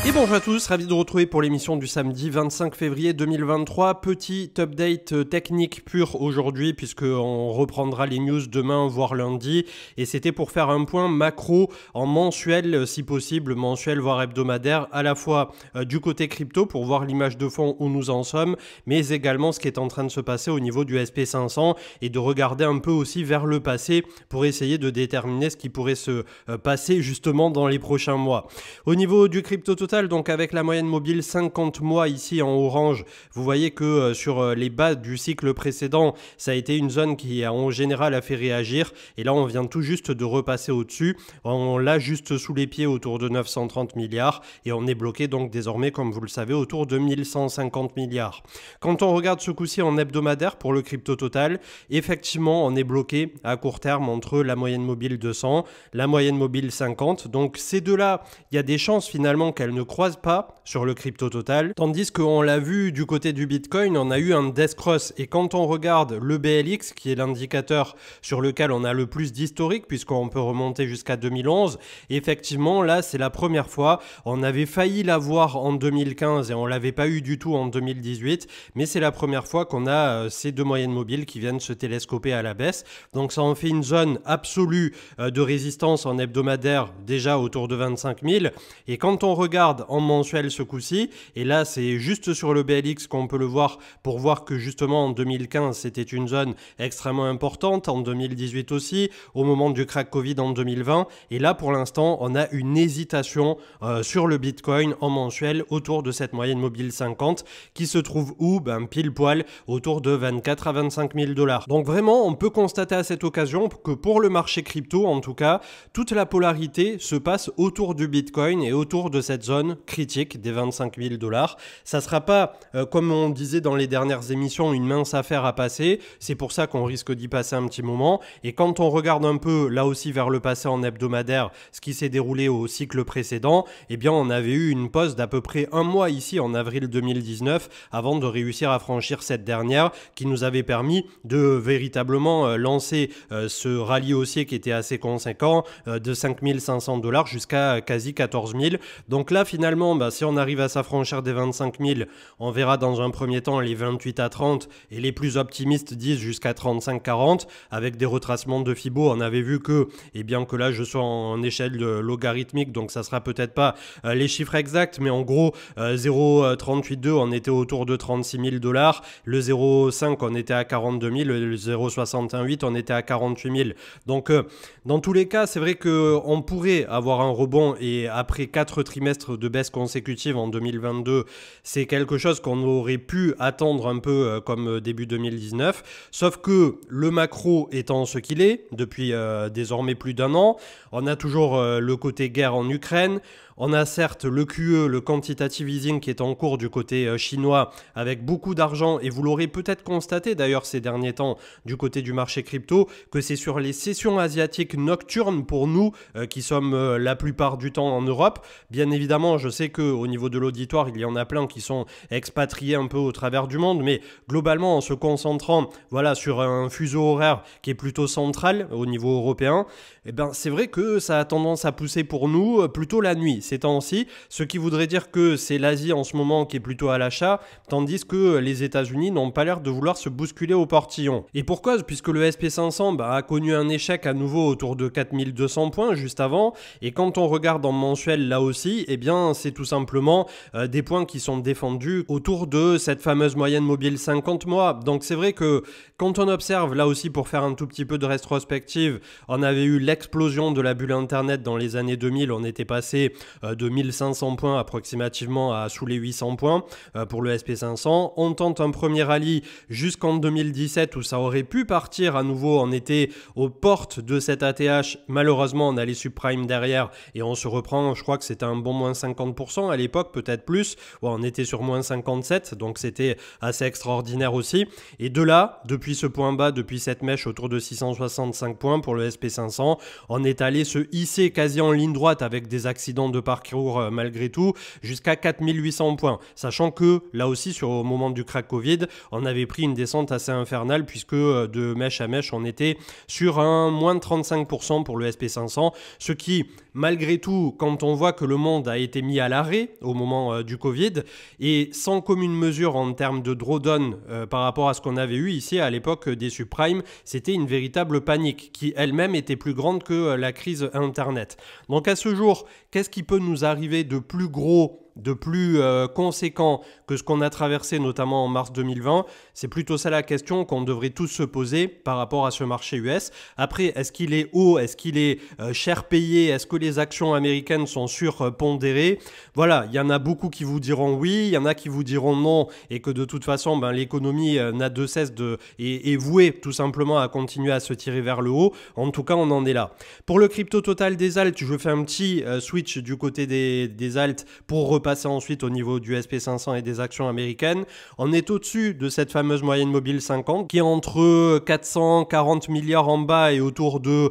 Et bonjour à tous, ravi de vous retrouver pour l'émission du samedi 25 février 2023. Petit update technique pur aujourd'hui puisqu'on reprendra les news demain voire lundi. Et c'était pour faire un point macro en mensuel, si possible, mensuel voire hebdomadaire, à la fois du côté crypto pour voir l'image de fond où nous en sommes, mais également ce qui est en train de se passer au niveau du SP500 et de regarder un peu aussi vers le passé pour essayer de déterminer ce qui pourrait se passer justement dans les prochains mois. Au niveau du crypto total, donc avec la moyenne mobile 50 mois ici en orange, vous voyez que sur les bas du cycle précédent, ça a été une zone qui en général a fait réagir et là on vient tout juste de repasser au-dessus, on l'a juste sous les pieds autour de 930 milliards et on est bloqué donc désormais comme vous le savez autour de 1150 milliards. Quand on regarde ce coup-ci en hebdomadaire pour le crypto total, effectivement on est bloqué à court terme entre la moyenne mobile 200, la moyenne mobile 50, donc ces deux-là, il y a des chances finalement qu'elles ne croisent pas sur le crypto total, tandis qu'on l'a vu du côté du Bitcoin, on a eu un death cross et quand on regarde le BLX qui est l'indicateur sur lequel on a le plus d'historique puisqu'on peut remonter jusqu'à 2011, effectivement là c'est la première fois, on avait failli l'avoir en 2015 et on l'avait pas eu du tout en 2018, mais c'est la première fois qu'on a ces deux moyennes mobiles qui viennent se télescoper à la baisse, donc ça en fait une zone absolue de résistance en hebdomadaire déjà autour de 25 000 et quand on regarde en mensuel ce coup-ci, et là c'est juste sur le BLX qu'on peut le voir pour voir que justement en 2015 c'était une zone extrêmement importante, en 2018 aussi, au moment du crack Covid en 2020, et là pour l'instant on a une hésitation sur le Bitcoin en mensuel autour de cette moyenne mobile 50 qui se trouve où? Pile poil autour de 24 à 25 000 $. Donc vraiment on peut constater à cette occasion que pour le marché crypto en tout cas, toute la polarité se passe autour du Bitcoin et autour de cette zone critique des 25 000 $. Ça sera pas, comme on disait dans les dernières émissions, une mince affaire à passer. C'est pour ça qu'on risque d'y passer un petit moment. Et quand on regarde un peu, là aussi vers le passé en hebdomadaire, ce qui s'est déroulé au cycle précédent, eh bien on avait eu une pause d'à peu près un mois ici en avril 2019 avant de réussir à franchir cette dernière qui nous avait permis de véritablement lancer ce rallye haussier qui était assez conséquent de 5 500 $ jusqu'à quasi 14 000. Donc là finalement, si on arrive à s'affranchir des 25 000, on verra dans un premier temps les 28 à 30 et les plus optimistes disent jusqu'à 35-40 avec des retracements de Fibo. On avait vu que, et bien que là je sois en échelle logarithmique, donc ça sera peut-être pas les chiffres exacts, mais en gros 0,382 on était autour de 36 000 $, le 0,5 on était à 42 000, le 0,68 on était à 48 000. Donc dans tous les cas, c'est vrai qu'on pourrait avoir un rebond et après 4 trimestres de baisse consécutive en 2022, c'est quelque chose qu'on aurait pu attendre un peu comme début 2019, sauf que le macro étant ce qu'il est depuis désormais plus d'un an, on a toujours le côté guerre en Ukraine. On a certes le QE, le quantitative easing qui est en cours du côté chinois avec beaucoup d'argent et vous l'aurez peut-être constaté d'ailleurs ces derniers temps du côté du marché crypto que c'est sur les sessions asiatiques nocturnes pour nous qui sommes la plupart du temps en Europe. Bien évidemment, je sais qu'au niveau de l'auditoire, il y en a plein qui sont expatriés un peu au travers du monde, mais globalement en se concentrant sur un fuseau horaire qui est plutôt central au niveau européen, c'est vrai que ça a tendance à pousser pour nous plutôt la nuit ces temps-ci, ce qui voudrait dire que c'est l'Asie en ce moment qui est plutôt à l'achat, tandis que les États-Unis n'ont pas l'air de vouloir se bousculer au portillon. Et pour cause, puisque le SP500 a connu un échec à nouveau autour de 4200 points juste avant, et quand on regarde en mensuel là aussi, c'est tout simplement des points qui sont défendus autour de cette fameuse moyenne mobile 50 mois. Donc c'est vrai que quand on observe là aussi pour faire un tout petit peu de rétrospective, on avait eu l'explosion de la bulle internet dans les années 2000, on était passé de 1500 points approximativement à sous les 800 points pour le SP500. On tente un premier rallye jusqu'en 2017 où ça aurait pu partir à nouveau. On était aux portes de cette ATH. Malheureusement, on a les subprimes derrière et on se reprend. Je crois que c'était un bon moins 50% à l'époque, peut-être plus. Ouais, on était sur moins 57, donc c'était assez extraordinaire aussi. Et de là, depuis ce point bas, depuis cette mèche autour de 665 points pour le SP500, on est allé se hisser quasi en ligne droite avec des accidents de parcours malgré tout jusqu'à 4800 points. Sachant que là aussi, au moment du crack Covid, on avait pris une descente assez infernale puisque de mèche à mèche, on était sur un moins de 35% pour le SP500, ce qui malgré tout, quand on voit que le monde a été mis à l'arrêt au moment du Covid, et sans commune mesure en termes de drawdown par rapport à ce qu'on avait eu ici à l'époque des subprimes, c'était une véritable panique qui elle-même était plus grande que la crise Internet. Donc à ce jour, qu'est-ce qui peut nous arriver de plus gros, de plus conséquent que ce qu'on a traversé notamment en mars 2020? C'est plutôt ça la question qu'on devrait tous se poser par rapport à ce marché US. Après, est-ce qu'il est haut? Est-ce qu'il est cher payé? Est-ce que les actions américaines sont surpondérées? Voilà, il y en a beaucoup qui vous diront oui, il y en a qui vous diront non, et que de toute façon, l'économie n'a de cesse est vouée tout simplement à continuer à se tirer vers le haut. En tout cas, on en est là. Pour le crypto total des alts, je fais un petit switch du côté des alts pour repasser ensuite au niveau du SP500 et des actions américaines. On est au-dessus de cette fameuse moyenne mobile 50 qui est entre 440 milliards en bas et autour de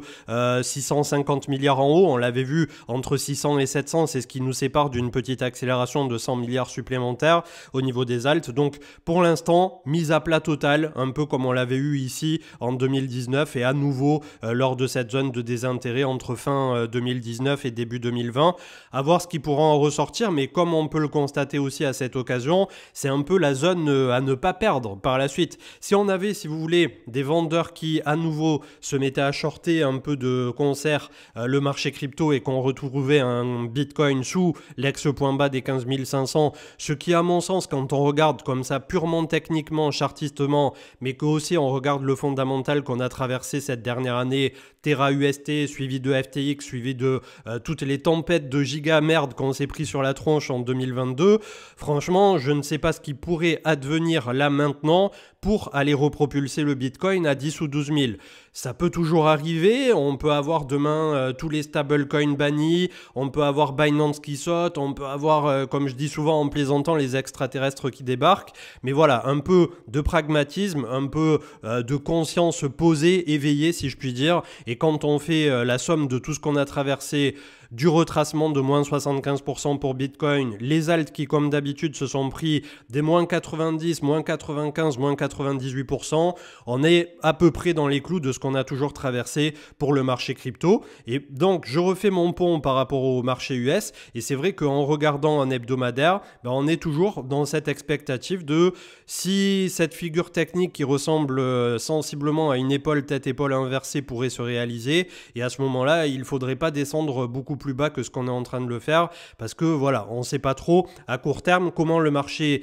650 milliards en haut. On l'avait vu entre 600 et 700, c'est ce qui nous sépare d'une petite accélération de 100 milliards supplémentaires au niveau des alts. Donc pour l'instant, mise à plat totale, un peu comme on l'avait eu ici en 2019 et à nouveau lors de cette zone de désintérêt entre fin 2019 et début 2020. À voir ce qui pourra en ressortir, mais comme on peut le constater aussi à cette occasion, c'est un peu la zone à ne pas perdre par la suite. Si on avait, si vous voulez, des vendeurs qui à nouveau se mettaient à shorter un peu de concert le marché crypto et qu'on retrouvait un Bitcoin sous l'ex-point bas des 15 500, ce qui à mon sens, quand on regarde comme ça purement techniquement, chartistement, mais que aussi on regarde le fondamental qu'on a traversé cette dernière année, Terra UST suivi de FTX, suivi de toutes les tempêtes de giga merde qu'on s'est pris sur la tronche en 2022, franchement, je ne sais pas ce qui pourrait advenir là maintenant pour aller repropulser le Bitcoin à 10 ou 12 000. Ça peut toujours arriver, on peut avoir demain tous les stablecoins bannis, on peut avoir Binance qui saute, on peut avoir, comme je dis souvent en plaisantant, les extraterrestres qui débarquent. Mais voilà, un peu de pragmatisme, un peu de conscience posée, éveillée si je puis dire. Et quand on fait la somme de tout ce qu'on a traversé, du retracement de moins 75% pour Bitcoin, les alts qui comme d'habitude se sont pris des moins 90, moins 95, moins 98%, on est à peu près dans les clous de ce qu'on a toujours traversé pour le marché crypto. Et donc je refais mon pont par rapport au marché US et c'est vrai qu'en regardant un hebdomadaire, on est toujours dans cette expectative de si cette figure technique qui ressemble sensiblement à une épaule tête-épaule inversée pourrait se réaliser, et à ce moment-là il ne faudrait pas descendre beaucoup plus bas que ce qu'on est en train de le faire parce que voilà, on ne sait pas trop à court terme comment le marché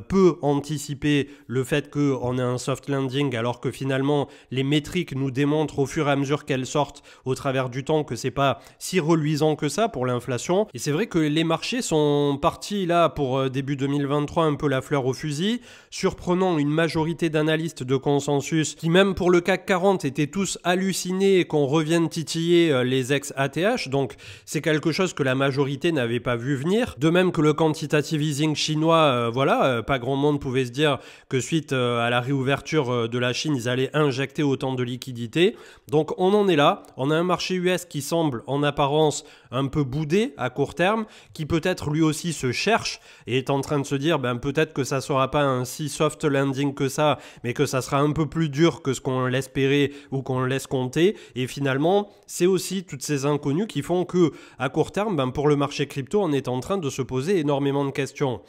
peut anticiper le fait qu'on ait un soft landing alors que finalement les métriques nous démontrent au fur et à mesure qu'elles sortent au travers du temps que c'est pas si reluisant que ça pour l'inflation. Et c'est vrai que les marchés sont partis là pour début 2023 un peu la fleur au fusil, surprenant une majorité d'analystes de consensus qui même pour le CAC 40 étaient tous hallucinés qu'on revienne titiller les ex-ATH, donc c'est quelque chose que la majorité n'avait pas vu venir. De même que le quantitative easing chinois, pas grand monde pouvait se dire que suite à la réouverture de la Chine, ils allaient injecter autant de liquidités. Donc on en est là, on a un marché US qui semble en apparence un peu boudé à court terme, qui peut-être lui aussi se cherche et est en train de se dire peut-être que ça sera pas un si soft landing que ça, mais que ça sera un peu plus dur que ce qu'on l'espérait ou qu'on laisse compter. Et finalement, c'est aussi toutes ces inconnues qui font que à court terme, pour le marché crypto, on est en train de se poser énormément de questions.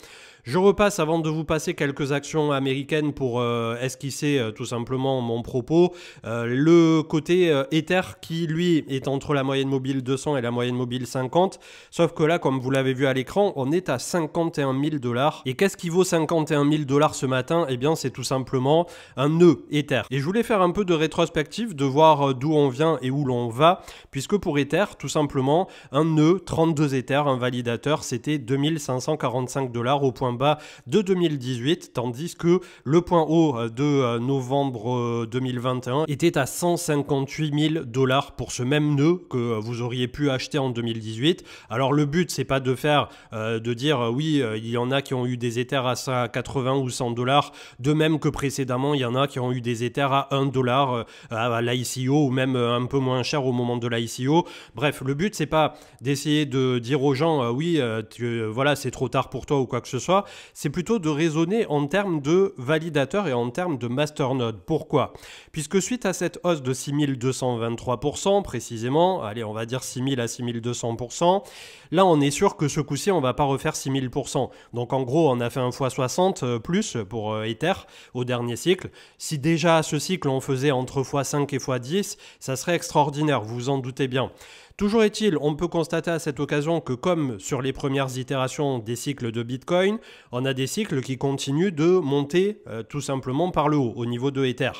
Je repasse avant de vous passer quelques actions américaines pour esquisser tout simplement mon propos. Le côté Ether qui lui est entre la moyenne mobile 200 et la moyenne mobile 50. Sauf que là, comme vous l'avez vu à l'écran, on est à 51 000 $. Et qu'est-ce qui vaut 51 000 $ ce matin? Eh bien, c'est tout simplement un nœud Ether. Et je voulais faire un peu de rétrospective, de voir d'où on vient et où l'on va. Puisque pour Ether, tout simplement, un nœud, 32 Ether, un validateur, c'était 2545 $ au point bas de 2018, tandis que le point haut de novembre 2021 était à 158 000 $ pour ce même nœud que vous auriez pu acheter en 2018. Alors le but c'est pas de faire de dire oui il y en a qui ont eu des Ethers à 80 ou 100 $, de même que précédemment il y en a qui ont eu des Ethers à 1 $ à l'ICO ou même un peu moins cher au moment de l'ICO. Bref, le but c'est pas d'essayer de dire aux gens voilà c'est trop tard pour toi ou quoi que ce soit. fois, c'est plutôt de raisonner en termes de validateurs et en termes de masternode. Pourquoi? Puisque suite à cette hausse de 6223% précisément, allez on va dire 6000 à 6200%, là on est sûr que ce coup-ci on va pas refaire 6000%. Donc en gros on a fait un x60 plus pour Ether au dernier cycle. Si déjà à ce cycle on faisait entre x5 et x10, ça serait extraordinaire, vous vous en doutez bien. Toujours est-il, on peut constater à cette occasion que comme sur les premières itérations des cycles de Bitcoin, on a des cycles qui continuent de monter tout simplement par le haut, au niveau de Ether.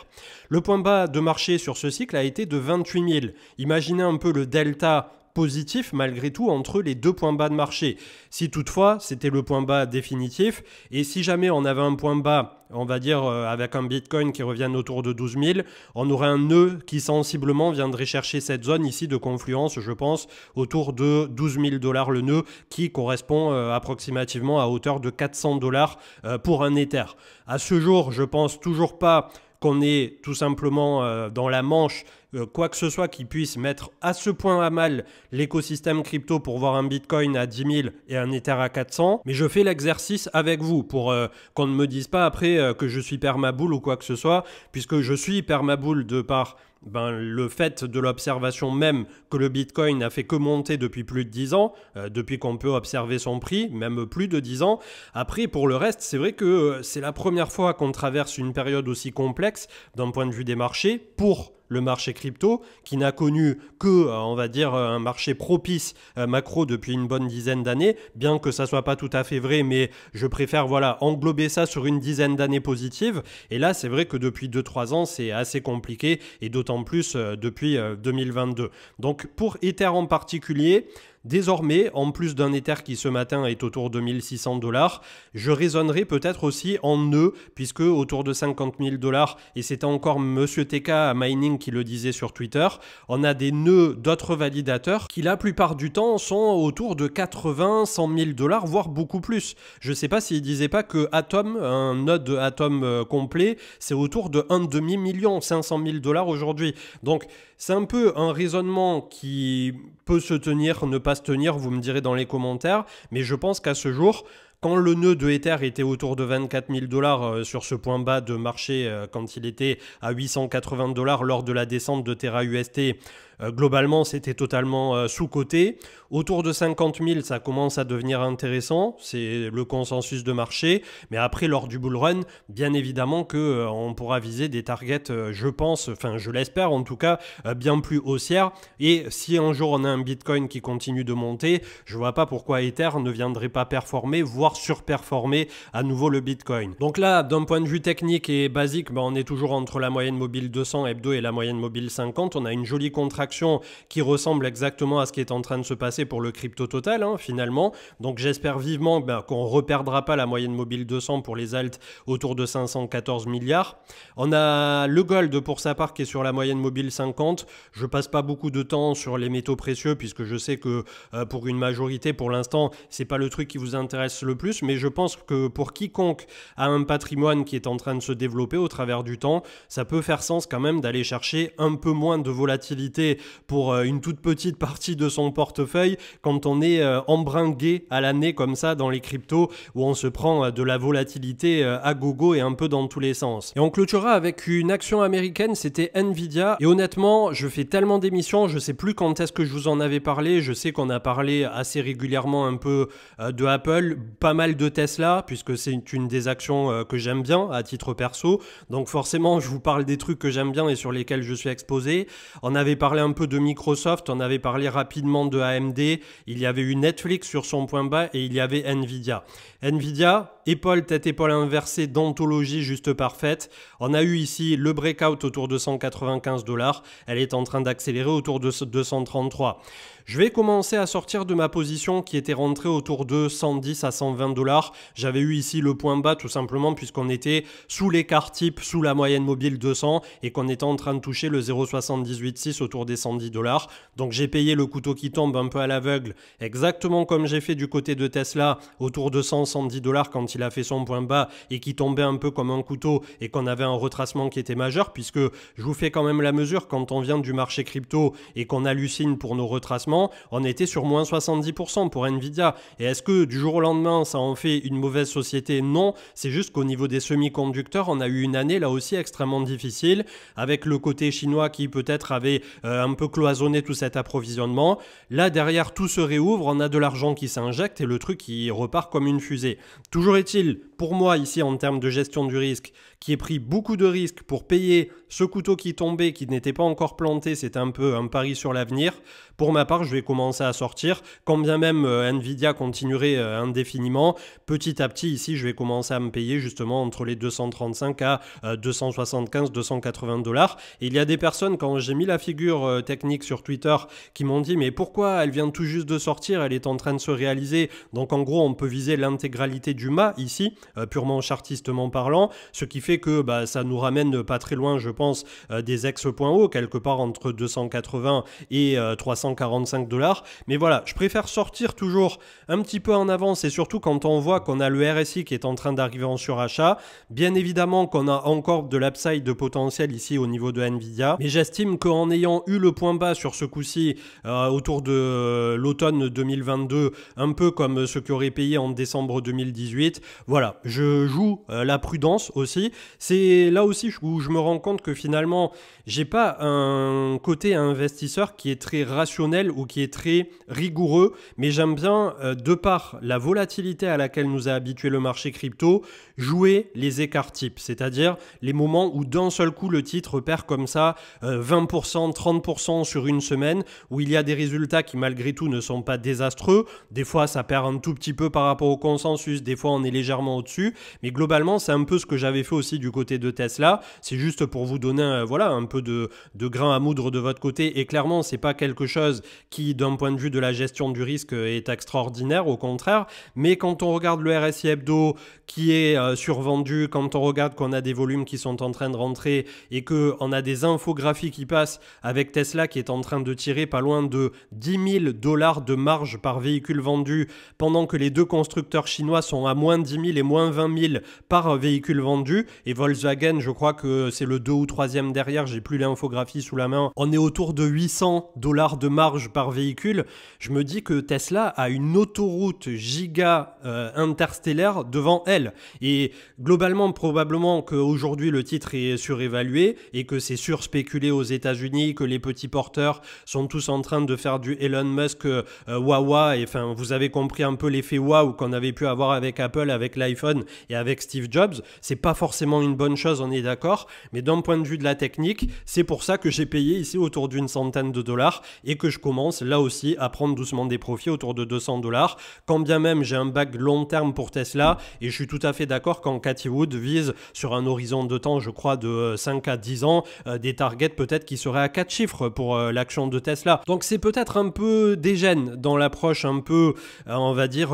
Le point bas de marché sur ce cycle a été de 28 000. Imaginez un peu le delta positif malgré tout entre les deux points bas de marché. Si toutefois c'était le point bas définitif et si jamais on avait un point bas, on va dire avec un Bitcoin qui revienne autour de 12 000, on aurait un nœud qui sensiblement viendrait chercher cette zone ici de confluence, je pense, autour de 12 000 $ le nœud qui correspond approximativement à hauteur de 400 $ pour un Ether. À ce jour, je pense toujours pas qu'on est tout simplement dans la manche quoi que ce soit qui puisse mettre à ce point à mal l'écosystème crypto pour voir un Bitcoin à 10 000 et un Ether à 400. Mais je fais l'exercice avec vous pour qu'on ne me dise pas après que je suis permabull ou quoi que ce soit, puisque je suis permabull de par le fait de l'observation même que le Bitcoin n'a fait que monter depuis plus de 10 ans, depuis qu'on peut observer son prix, même plus de 10 ans. Après, pour le reste, c'est vrai que c'est la première fois qu'on traverse une période aussi complexe d'un point de vue des marchés pour le marché crypto, qui n'a connu que, on va dire, un marché propice macro depuis une bonne dizaine d'années, bien que ça soit pas tout à fait vrai, mais je préfère englober ça sur une dizaine d'années positives. Et là, c'est vrai que depuis 2-3 ans, c'est assez compliqué, et d'autant plus depuis 2022. Donc, pour Ether en particulier, désormais, en plus d'un Ether qui ce matin est autour de 1600 $, je raisonnerai peut-être aussi en nœuds, puisque autour de 50 000 $, et c'était encore Monsieur TK à Mining qui le disait sur Twitter, on a des nœuds d'autres validateurs qui la plupart du temps sont autour de 80, 100 000 $, voire beaucoup plus. Je ne sais pas s'il ne disait pas que Atom, un node de Atom complet, c'est autour de 1,5 million, 500 000 $ aujourd'hui. Donc c'est un peu un raisonnement qui peut se tenir, ne pas se tenir, vous me direz dans les commentaires, mais je pense qu'à ce jour, quand le nœud de Ether était autour de 24 000 $ sur ce point bas de marché, quand il était à 880 $ lors de la descente de Terra UST, globalement c'était totalement sous-coté. Autour de 50 000, ça commence à devenir intéressant, c'est le consensus de marché, mais après lors du bull run, bien évidemment qu'on pourra viser des targets, je pense, enfin je l'espère en tout cas, bien plus haussières. Et si un jour on a un Bitcoin qui continue de monter, je vois pas pourquoi Ether ne viendrait pas performer, voire surperformer à nouveau le Bitcoin. Donc là, d'un point de vue technique et basique, on est toujours entre la moyenne mobile 200 hebdo et la moyenne mobile 50. On a une jolie contraction qui ressemble exactement à ce qui est en train de se passer pour le crypto total finalement. Donc j'espère vivement qu'on ne reperdra pas la moyenne mobile 200 pour les alts autour de 514 milliards. On a le gold pour sa part qui est sur la moyenne mobile 50. Je passe pas beaucoup de temps sur les métaux précieux puisque je sais que pour une majorité pour l'instant c'est pas le truc qui vous intéresse le plus, mais je pense que pour quiconque a un patrimoine qui est en train de se développer au travers du temps, ça peut faire sens quand même d'aller chercher un peu moins de volatilité pour une toute petite partie de son portefeuille quand on est embringué à l'année comme ça dans les cryptos où on se prend de la volatilité à gogo et un peu dans tous les sens. Et on clôturera avec une action américaine, c'était Nvidia, et honnêtement je fais tellement d'émissions, je sais plus quand est-ce que je vous en avais parlé, je sais qu'on a parlé assez régulièrement un peu de Apple, pas mal de Tesla puisque c'est une des actions que j'aime bien à titre perso, donc forcément je vous parle des trucs que j'aime bien et sur lesquels je suis exposé. On avait parlé un peu de Microsoft, on avait parlé rapidement de AMD, il y avait eu Netflix sur son point bas et il y avait Nvidia. Nvidia, épaule, tête, épaule inversée d'anthologie juste parfaite. On a eu ici le breakout autour de 195 $, elle est en train d'accélérer autour de 233. Je vais commencer à sortir de ma position qui était rentrée autour de 110 à 120 $. J'avais eu ici le point bas tout simplement puisqu'on était sous l'écart type, sous la moyenne mobile 200 et qu'on était en train de toucher le 0,786 autour des 110 $. Donc j'ai payé le couteau qui tombe un peu à l'aveugle, exactement comme j'ai fait du côté de Tesla autour de 100-110 $ quand il a fait son point bas et qui tombait un peu comme un couteau et qu'on avait un retracement qui était majeur, puisque je vous fais quand même la mesure, quand on vient du marché crypto et qu'on hallucine pour nos retracements, on était sur moins 70% pour Nvidia. Et est-ce que du jour au lendemain, ça en fait une mauvaise société? Non, c'est juste qu'au niveau des semi-conducteurs, on a eu une année là aussi extrêmement difficile, avec le côté chinois qui peut-être avait un peu cloisonné tout cet approvisionnement. Là, derrière, tout se réouvre, on a de l'argent qui s'injecte et le truc qui repart comme une fusée. Toujours est-il, pour moi ici en termes de gestion du risque, qui ai pris beaucoup de risques pour payer ce couteau qui tombait, qui n'était pas encore planté, c'était un peu un pari sur l'avenir. Pour ma part, je vais commencer à sortir, quand bien même Nvidia continuerait indéfiniment. Petit à petit, ici, je vais commencer à me payer justement entre les 235 à 275, 280 $. Et il y a des personnes, quand j'ai mis la figure technique sur Twitter, qui m'ont dit « Mais pourquoi elle vient tout juste de sortir, elle est en train de se réaliser ?» Donc en gros, on peut viser l'intégralité du mât ici, purement chartistement parlant, ce qui fait que ça nous ramène pas très loin, je pense, des ex-points hauts, quelque part entre 280 et 345 $. Mais voilà, je préfère sortir toujours un petit peu en avance, et surtout quand on voit qu'on a le RSI qui est en train d'arriver en surachat. Bien évidemment qu'on a encore de l'upside de potentiel ici au niveau de Nvidia, mais j'estime qu'en ayant eu le point bas sur ce coup-ci autour de l'automne 2022, un peu comme ce qui aurait payé en décembre 2018, voilà, je joue la prudence aussi. C'est là aussi où je me rends compte que finalement, j'ai pas un côté investisseur qui est très rationnel ou qui est très rigoureux, mais j'aime bien, de par la volatilité à laquelle nous a habitué le marché crypto, jouer les écarts types, c'est-à-dire les moments où d'un seul coup le titre perd comme ça 20%, 30% sur une semaine, où il y a des résultats qui malgré tout ne sont pas désastreux. Des fois ça perd un tout petit peu par rapport au consensus, des fois on est légèrement au-dessus, mais globalement c'est un peu ce que j'avais fait aussi du côté de Tesla. C'est juste pour vous donner voilà, un peu de grain à moudre de votre côté, et clairement c'est pas quelque chose qui d'un point de vue de la gestion du risque est extraordinaire, au contraire, mais quand on regarde le RSI hebdo qui est survendu, quand on regarde qu'on a des volumes qui sont en train de rentrer et qu'on a des infographies qui passent avec Tesla qui est en train de tirer pas loin de 10 000 $ de marge par véhicule vendu, pendant que les deux constructeurs chinois sont à moins 10 000 et moins 20 000 par véhicule vendu, et Volkswagen, je crois que c'est le 2 ou 3e derrière, j'ai plus l'infographie sous la main, on est autour de 800 $ de marge par véhicule. Je me dis que Tesla a une autoroute giga interstellaire devant elle, et globalement probablement qu'aujourd'hui le titre est surévalué et que c'est surspéculé aux États-Unis, que les petits porteurs sont tous en train de faire du Elon Musk wawa, et enfin vous avez compris un peu l'effet waouh qu'on avait pu avoir avec Apple, avec l'iPhone et avec Steve Jobs. C'est pas forcément une bonne chose, on est d'accord, mais d'un point de vue de la technique, c'est pour ça que j'ai payé ici autour d'une centaine de dollars et que je commence là aussi à prendre doucement des profits autour de 200 $, quand bien même j'ai un back long terme pour Tesla, et je suis tout à fait d'accord quand Cathie Wood vise sur un horizon de temps, je crois, de 5 à 10 ans, des targets peut-être qui seraient à 4 chiffres pour l'action de Tesla. Donc c'est peut-être un peu dégène dans l'approche un peu, on va dire,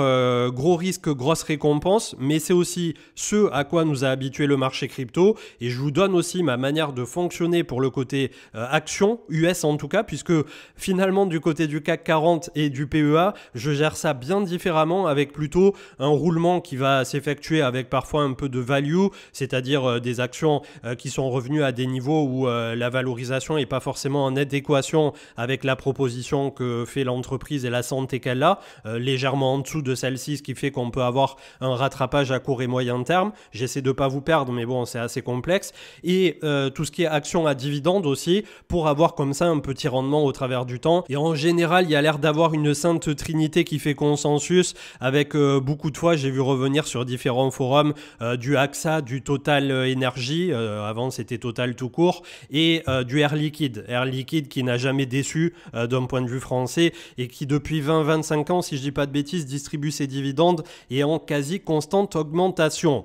gros risque, grosse récompense, mais c'est aussi ce à quoi nous a habitué le marché crypto, et je vous donne aussi ma manière de fonctionner pour le côté action, US en tout cas, puisque finalement du côté du CAC 40 et du PEA, je gère ça bien différemment, avec plutôt un roulement qui va s'effectuer avec parfois un peu de value, c'est-à-dire des actions qui sont revenues à des niveaux où la valorisation n'est pas forcément en adéquation avec la proposition que fait l'entreprise et la santé qu'elle a, légèrement en dessous de celle-ci, ce qui fait qu'on peut avoir un rattrapage à court et moyen terme. J'essaie de ne pas vous perdre, mais bon, c'est assez complexe. Et tout ce qui est action à dividende aussi, pour avoir comme ça un petit rendement au travers du temps. Et en général, il y a l'air d'avoir une sainte trinité qui fait consensus, avec beaucoup de fois, j'ai vu revenir sur différents forums du AXA, du Total Energy, avant c'était Total tout court, et du Air Liquide. Air Liquide qui n'a jamais déçu d'un point de vue français, et qui depuis 20-25 ans, si je dis pas de bêtises, distribue ses dividendes et en quasi constante augmentation.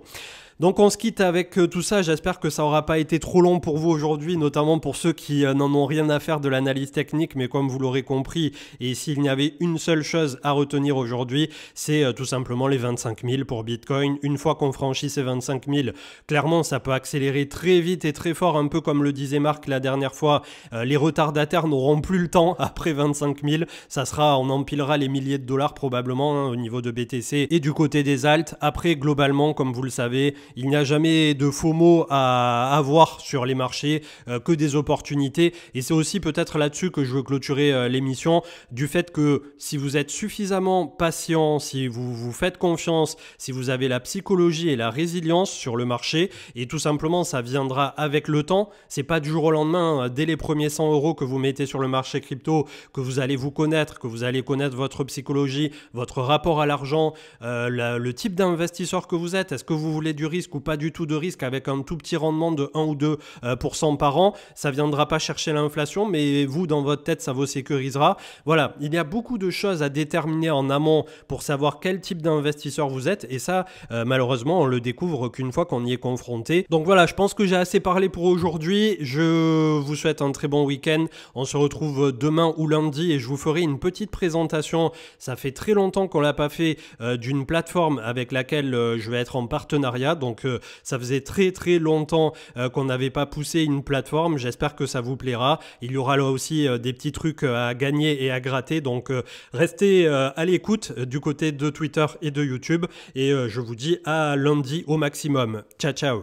Donc on se quitte avec tout ça, j'espère que ça aura pas été trop long pour vous aujourd'hui, notamment pour ceux qui n'en ont rien à faire de l'analyse technique, mais comme vous l'aurez compris, et s'il n'y avait une seule chose à retenir aujourd'hui, c'est tout simplement les 25 000 pour Bitcoin. Une fois qu'on franchit ces 25 000, clairement ça peut accélérer très vite et très fort, un peu comme le disait Marc la dernière fois, les retardataires n'auront plus le temps après 25 000, ça sera, on empilera les milliers de dollars probablement au niveau de BTC et du côté des alts. Après globalement, comme vous le savez, il n'y a jamais de FOMO à avoir sur les marchés, que des opportunités. Et c'est aussi peut-être là-dessus que je veux clôturer l'émission, du fait que si vous êtes suffisamment patient, si vous vous faites confiance, si vous avez la psychologie et la résilience sur le marché, et tout simplement ça viendra avec le temps, c'est pas du jour au lendemain, dès les premiers 100 € que vous mettez sur le marché crypto, que vous allez vous connaître, que vous allez connaître votre psychologie, votre rapport à l'argent, le type d'investisseur que vous êtes. Est-ce que vous voulez du risque ou pas du tout de risque avec un tout petit rendement de 1 ou 2% par an? Ça viendra pas chercher l'inflation, mais vous, dans votre tête, ça vous sécurisera. Voilà, il y a beaucoup de choses à déterminer en amont pour savoir quel type d'investisseur vous êtes. Et ça, malheureusement, on le découvre qu'une fois qu'on y est confronté. Donc voilà, je pense que j'ai assez parlé pour aujourd'hui. Je vous souhaite un très bon week-end. On se retrouve demain ou lundi et je vous ferai une petite présentation. Ça fait très longtemps qu'on l'a pas fait, d'une plateforme avec laquelle je vais être en partenariat. Donc ça faisait très longtemps qu'on n'avait pas poussé une plateforme. J'espère que ça vous plaira. Il y aura là aussi des petits trucs à gagner et à gratter. Donc restez à l'écoute du côté de Twitter et de YouTube. Et je vous dis à lundi au maximum. Ciao, ciao.